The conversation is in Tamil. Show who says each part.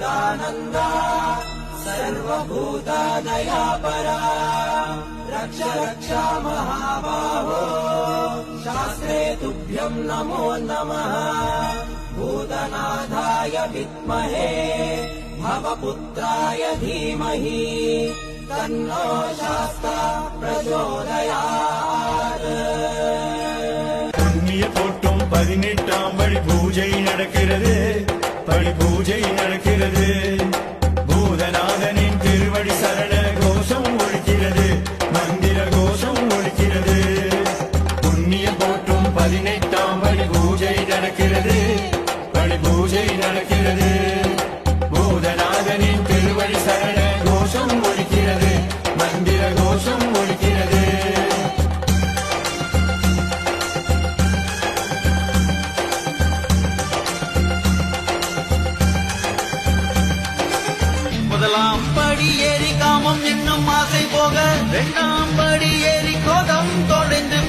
Speaker 1: सदानन्दा सर्वभूतादयापरा रक्ष रक्ष महाबाहो शास्त्रे तुभ्यं नमो नमः भूतनाथाय विद्महे भवपुत्राय धीमहि तन्नो शास्ता प्रचोदयात्
Speaker 2: புண்ணிய போட்டும் 18ஆம் படி பூஜை நடக்கிறது படி பூஜை நடக்கிறது பூதநாதனின் திருவடி சரண கோஷம் ஒலிக்கிறது மந்திர கோஷம் ஒலிக்கிறது புண்ணிய போட்டும் 18ஆம் படி பூஜை நடக்கிறது படி பூஜை நடக்கிறது பூதநாதனின் திருவடி சரண கோஷம் ஒலிக்கிறது மந்திர கோஷம் ஒலிக்கிறது
Speaker 3: முதலாம் படி ஏறி காமம் என்னும் ஆசை போக இரண்டாம் படி ஏறி கோதம் தொலைந்து